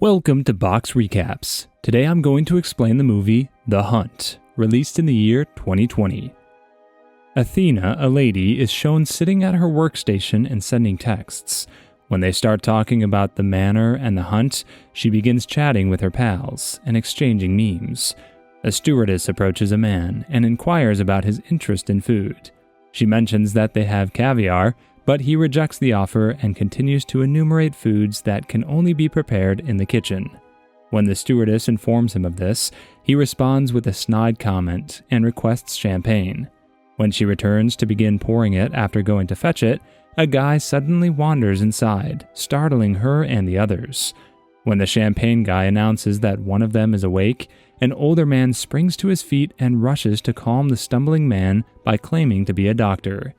Welcome to Box Recaps. Today I'm going to explain the movie The Hunt, released in the year 2020. Athena, a lady, is shown sitting at her workstation and sending texts. When they start talking about the manor and the hunt, she begins chatting with her pals and exchanging memes. A stewardess approaches a man and inquires about his interest in food. She mentions that they have caviar, but he rejects the offer and continues to enumerate foods that can only be prepared in the kitchen. When the stewardess informs him of this, he responds with a snide comment and requests champagne. When she returns to begin pouring it after going to fetch it, a guy suddenly wanders inside, startling her and the others. When the champagne guy announces that one of them is awake, an older man springs to his feet and rushes to calm the stumbling man by claiming to be a doctor.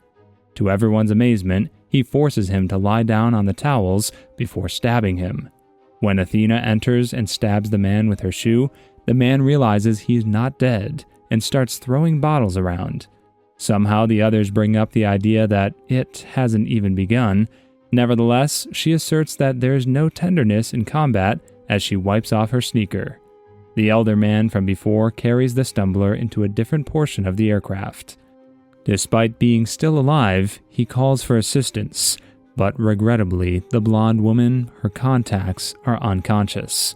To everyone's amazement, he forces him to lie down on the towels before stabbing him. When Athena enters and stabs the man with her shoe, the man realizes he's not dead and starts throwing bottles around. Somehow the others bring up the idea that it hasn't even begun. Nevertheless, she asserts that there's no tenderness in combat as she wipes off her sneaker. The elder man from before carries the stumbler into a different portion of the aircraft. Despite being still alive, he calls for assistance, but regrettably, the blonde woman, her contacts, are unconscious.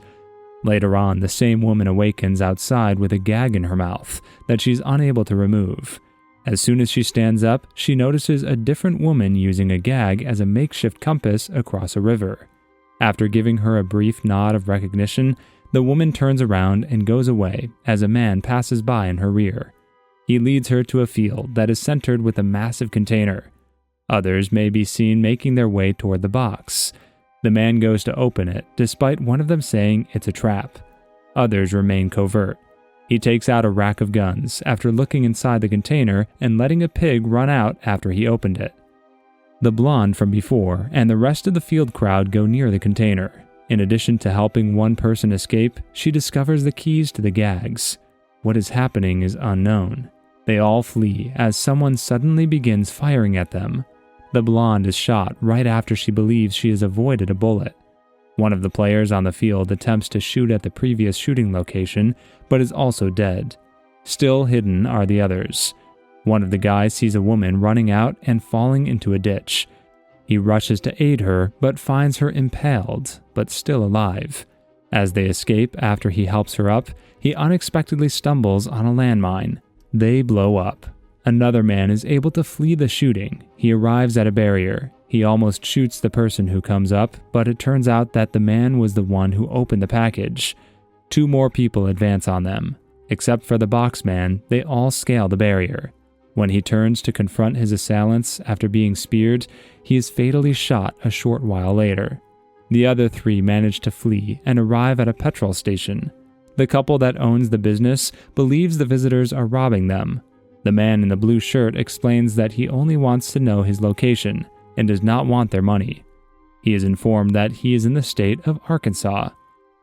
Later on, the same woman awakens outside with a gag in her mouth that she's unable to remove. As soon as she stands up, she notices a different woman using a gag as a makeshift compass across a river. After giving her a brief nod of recognition, the woman turns around and goes away as a man passes by in her rear. He leads her to a field that is centered with a massive container. Others may be seen making their way toward the box. The man goes to open it, despite one of them saying it's a trap. Others remain covert. He takes out a rack of guns after looking inside the container and letting a pig run out after he opened it. The blonde from before and the rest of the field crowd go near the container. In addition to helping one person escape, she discovers the keys to the gags. What is happening is unknown. They all flee as someone suddenly begins firing at them. The blonde is shot right after she believes she has avoided a bullet. One of the players on the field attempts to shoot at the previous shooting location, but is also dead. Still hidden are the others. One of the guys sees a woman running out and falling into a ditch. He rushes to aid her, but finds her impaled, but still alive. As they escape after he helps her up, he unexpectedly stumbles on a landmine. They blow up. Another man is able to flee the shooting. He arrives at a barrier. He almost shoots the person who comes up, but it turns out that the man was the one who opened the package. Two more people advance on them. Except for the box man, they all scale the barrier. When he turns to confront his assailants after being speared, he is fatally shot a short while later. The other three manage to flee and arrive at a petrol station. The couple that owns the business believes the visitors are robbing them. The man in the blue shirt explains that he only wants to know his location and does not want their money. He is informed that he is in the state of Arkansas.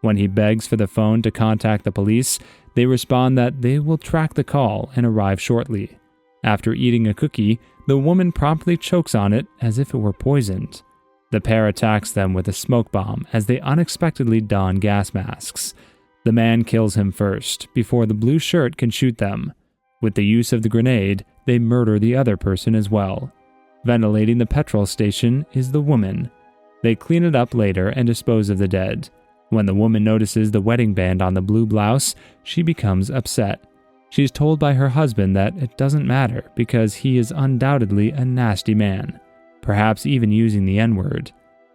When he begs for the phone to contact the police, they respond that they will track the call and arrive shortly. After eating a cookie, the woman promptly chokes on it as if it were poisoned. The pair attacks them with a smoke bomb as they unexpectedly don gas masks. The man kills him first, before the blue shirt can shoot them. With the use of the grenade, they murder the other person as well. Ventilating the petrol station is the woman. They clean it up later and dispose of the dead. When the woman notices the wedding band on the blue blouse, she becomes upset. She's told by her husband that it doesn't matter because he is undoubtedly a nasty man, perhaps even using the N-word.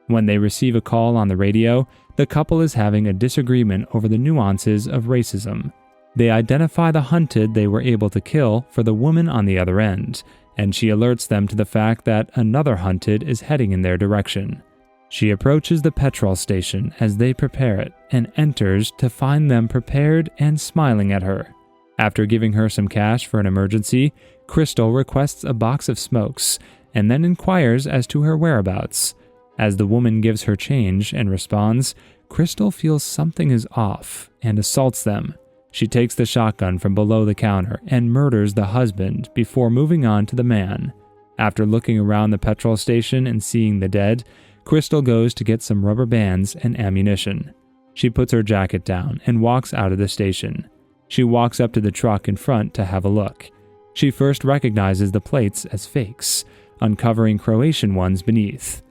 When they receive a call on the radio, the couple is having a disagreement over the nuances of racism. They identify the hunted they were able to kill for the woman on the other end, and she alerts them to the fact that another hunted is heading in their direction. She approaches the petrol station as they prepare it and enters to find them prepared and smiling at her. After giving her some cash for an emergency, Crystal requests a box of smokes and then inquires as to her whereabouts. As the woman gives her change and responds, Crystal feels something is off and assaults them. She takes the shotgun from below the counter and murders the husband before moving on to the man. After looking around the petrol station and seeing the dead, Crystal goes to get some rubber bands and ammunition. She puts her jacket down and walks out of the station. She walks up to the truck in front to have a look. She first recognizes the plates as fakes, uncovering Croatian ones beneath.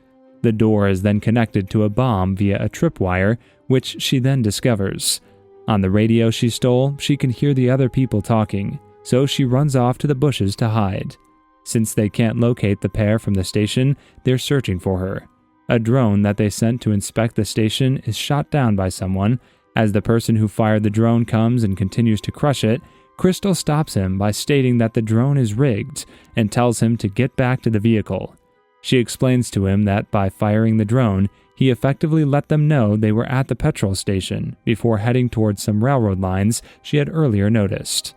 The door is then connected to a bomb via a tripwire, which she then discovers. On the radio she stole, she can hear the other people talking, so she runs off to the bushes to hide. Since they can't locate the pair from the station, they're searching for her. A drone that they sent to inspect the station is shot down by someone. As the person who fired the drone comes and continues to crush it, Crystal stops him by stating that the drone is rigged and tells him to get back to the vehicle. She explains to him that by firing the drone, he effectively let them know they were at the petrol station before heading towards some railroad lines she had earlier noticed.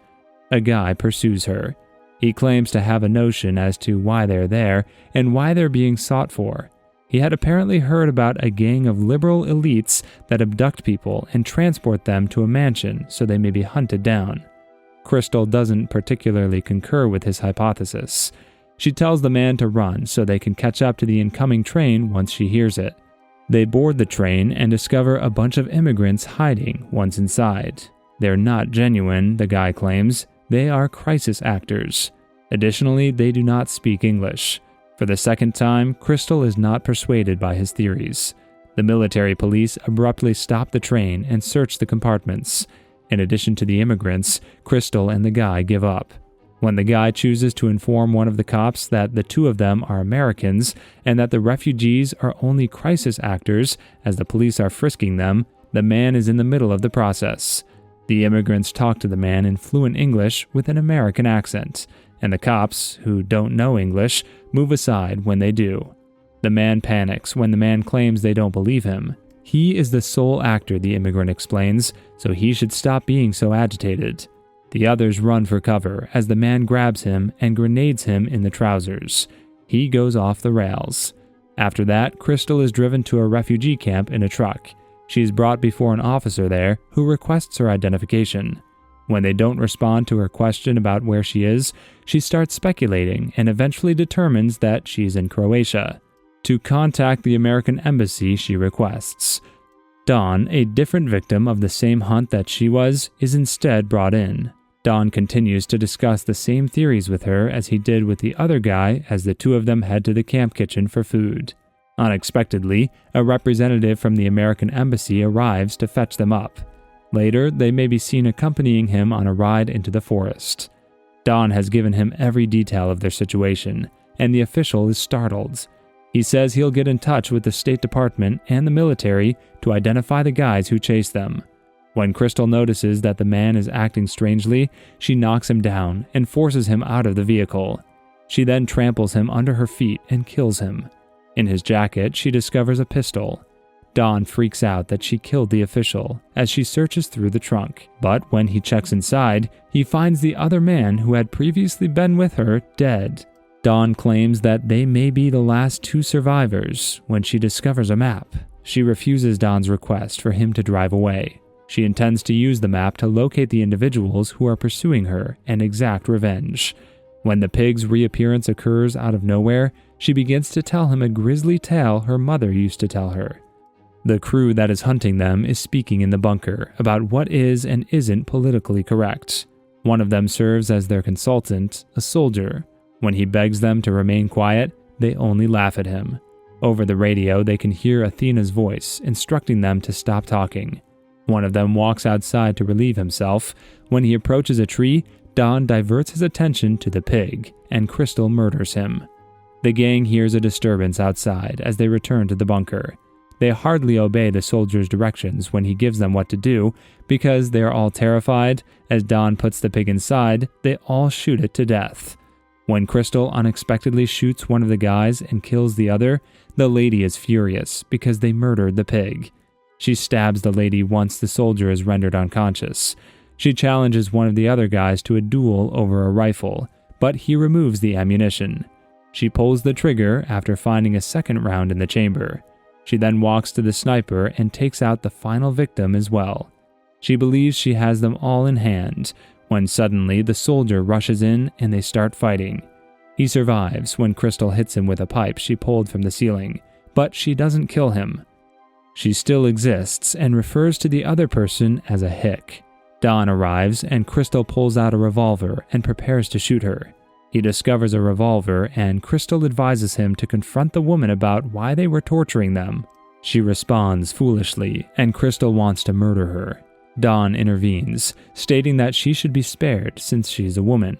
A guy pursues her. He claims to have a notion as to why they're there and why they're being sought for. He had apparently heard about a gang of liberal elites that abduct people and transport them to a mansion so they may be hunted down. Crystal doesn't particularly concur with his hypothesis. She tells the man to run so they can catch up to the incoming train once she hears it. They board the train and discover a bunch of immigrants hiding once inside. They're not genuine, the guy claims. They are crisis actors. Additionally, they do not speak English. For the second time, Crystal is not persuaded by his theories. The military police abruptly stop the train and search the compartments. In addition to the immigrants, Crystal and the guy give up. When the guy chooses to inform one of the cops that the two of them are Americans and that the refugees are only crisis actors as the police are frisking them, the man is in the middle of the process. The immigrants talk to the man in fluent English with an American accent, and the cops, who don't know English, move aside when they do. The man panics when the man claims they don't believe him. He is the sole actor, the immigrant explains, so he should stop being so agitated. The others run for cover as the man grabs him and grenades him in the trousers. He goes off the rails. After that, Crystal is driven to a refugee camp in a truck. She is brought before an officer there who requests her identification. When they don't respond to her question about where she is, she starts speculating and eventually determines that she's in Croatia. To contact the American embassy, she requests. Dawn, a different victim of the same hunt that she was, is instead brought in. Dawn continues to discuss the same theories with her as he did with the other guy as the two of them head to the camp kitchen for food. Unexpectedly, a representative from the American embassy arrives to fetch them up. Later, they may be seen accompanying him on a ride into the forest. Dawn has given him every detail of their situation, and the official is startled. He says he'll get in touch with the State Department and the military to identify the guys who chased them. When Crystal notices that the man is acting strangely, she knocks him down and forces him out of the vehicle. She then tramples him under her feet and kills him. In his jacket, she discovers a pistol. Dawn freaks out that she killed the official as she searches through the trunk, but when he checks inside, he finds the other man who had previously been with her dead. Dawn claims that they may be the last two survivors when she discovers a map. She refuses Dawn's request for him to drive away. She intends to use the map to locate the individuals who are pursuing her and exact revenge. When the pig's reappearance occurs out of nowhere, she begins to tell him a grisly tale her mother used to tell her. The crew that is hunting them is speaking in the bunker about what is and isn't politically correct. One of them serves as their consultant, a soldier. When he begs them to remain quiet, they only laugh at him. Over the radio, they can hear Athena's voice instructing them to stop talking. One of them walks outside to relieve himself. When he approaches a tree, Dawn diverts his attention to the pig, and Crystal murders him. The gang hears a disturbance outside as they return to the bunker. They hardly obey the soldier's directions when he gives them what to do because they are all terrified. As Dawn puts the pig inside, they all shoot it to death. When Crystal unexpectedly shoots one of the guys and kills the other, the lady is furious because they murdered the pig. She stabs the lady once the soldier is rendered unconscious. She challenges one of the other guys to a duel over a rifle, but he removes the ammunition. She pulls the trigger after finding a second round in the chamber. She then walks to the sniper and takes out the final victim as well. She believes she has them all in hand, when suddenly the soldier rushes in and they start fighting. He survives when Crystal hits him with a pipe she pulled from the ceiling, but she doesn't kill him. She still exists and refers to the other person as a hick. Don arrives and Crystal pulls out a revolver and prepares to shoot her. He discovers a revolver and Crystal advises him to confront the woman about why they were torturing them. She responds foolishly and Crystal wants to murder her. Don intervenes, stating that she should be spared since she's a woman.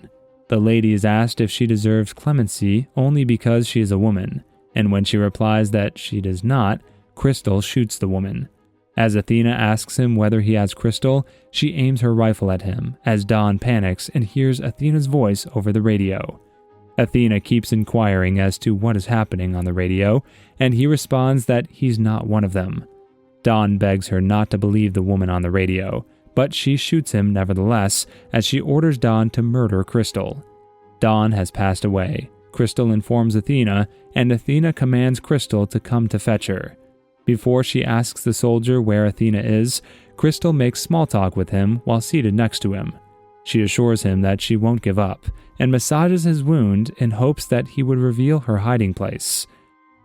The lady is asked if she deserves clemency only because she is a woman, and when she replies that she does not, Crystal shoots the woman. As Athena asks him whether he has Crystal, she aims her rifle at him as Don panics and hears Athena's voice over the radio. Athena keeps inquiring as to what is happening on the radio, and he responds that he's not one of them. Don begs her not to believe the woman on the radio, but she shoots him nevertheless as she orders Don to murder Crystal. Don has passed away. Crystal informs Athena, and Athena commands Crystal to come to fetch her. Before she asks the soldier where Athena is, Crystal makes small talk with him while seated next to him. She assures him that she won't give up, and massages his wound in hopes that he would reveal her hiding place.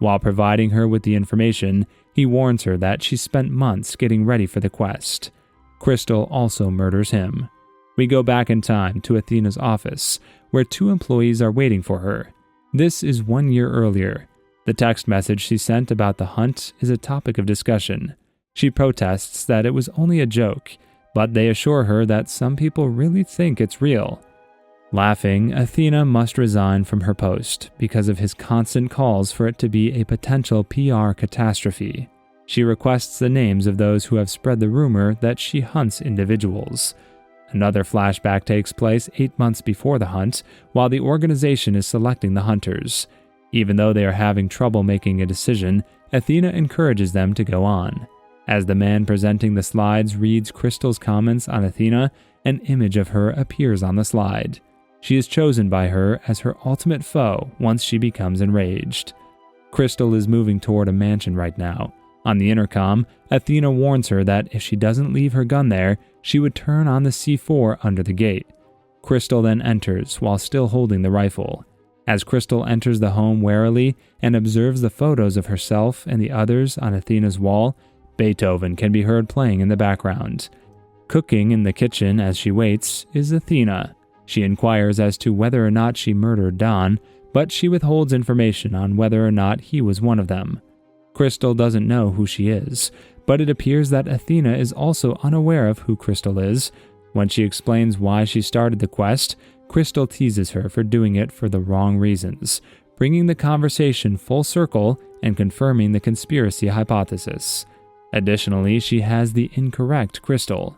While providing her with the information, he warns her that she spent months getting ready for the quest. Crystal also murders him. We go back in time to Athena's office, where 2 employees are waiting for her. This is 1 year earlier. The text message she sent about the hunt is a topic of discussion. She protests that it was only a joke, but they assure her that some people really think it's real. Laughing, Athena must resign from her post because of his constant calls for it to be a potential PR catastrophe. She requests the names of those who have spread the rumor that she hunts individuals. Another flashback takes place 8 months before the hunt, while the organization is selecting the hunters. Even though they are having trouble making a decision, Athena encourages them to go on. As the man presenting the slides reads Crystal's comments on Athena, an image of her appears on the slide. She is chosen by her as her ultimate foe once she becomes enraged. Crystal is moving toward a mansion right now. On the intercom, Athena warns her that if she doesn't leave her gun there, she would turn on the C4 under the gate. Crystal then enters while still holding the rifle. As Crystal enters the home warily and observes the photos of herself and the others on Athena's wall, Beethoven can be heard playing in the background. Cooking in the kitchen as she waits is Athena. She inquires as to whether or not she murdered Don, but she withholds information on whether or not he was one of them. Crystal doesn't know who she is, but it appears that Athena is also unaware of who Crystal is. When she explains why she started the quest, Crystal teases her for doing it for the wrong reasons, bringing the conversation full circle and confirming the conspiracy hypothesis. Additionally, she has the incorrect Crystal.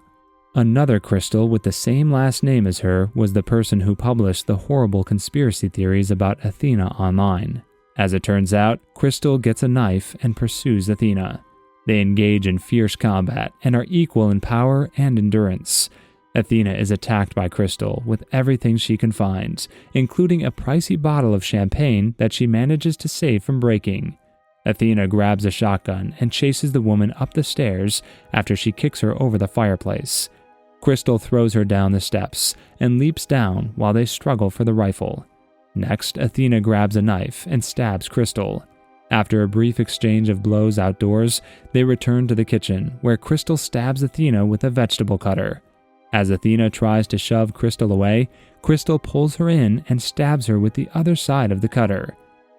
Another Crystal with the same last name as her was the person who published the horrible conspiracy theories about Athena online. As it turns out, Crystal gets a knife and pursues Athena. They engage in fierce combat and are equal in power and endurance. Athena is attacked by Crystal with everything she can find, including a pricey bottle of champagne that she manages to save from breaking. Athena grabs a shotgun and chases the woman up the stairs after she kicks her over the fireplace. Crystal throws her down the steps and leaps down while they struggle for the rifle. Next, Athena grabs a knife and stabs Crystal. After a brief exchange of blows outdoors, they return to the kitchen, where Crystal stabs Athena with a vegetable cutter. As Athena tries to shove Crystal away, Crystal pulls her in and stabs her with the other side of the cutter.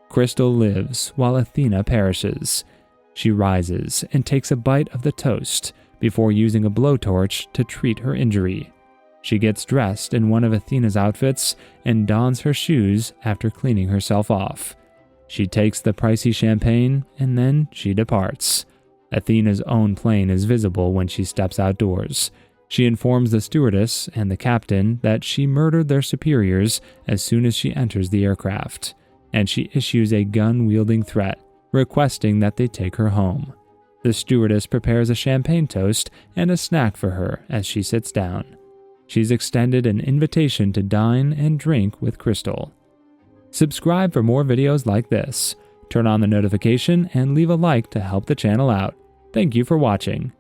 Crystal lives while Athena perishes. She rises and takes a bite of the toast before using a blowtorch to treat her injury. She gets dressed in one of Athena's outfits and dons her shoes after cleaning herself off. She takes the pricey champagne and then she departs. Athena's own plane is visible when she steps outdoors. She informs the stewardess and the captain that she murdered their superiors as soon as she enters the aircraft, and she issues a gun-wielding threat, requesting that they take her home. The stewardess prepares a champagne toast and a snack for her as she sits down. She's extended an invitation to dine and drink with Crystal. Subscribe for more videos like this. Turn on the notification and leave a like to help the channel out. Thank you for watching.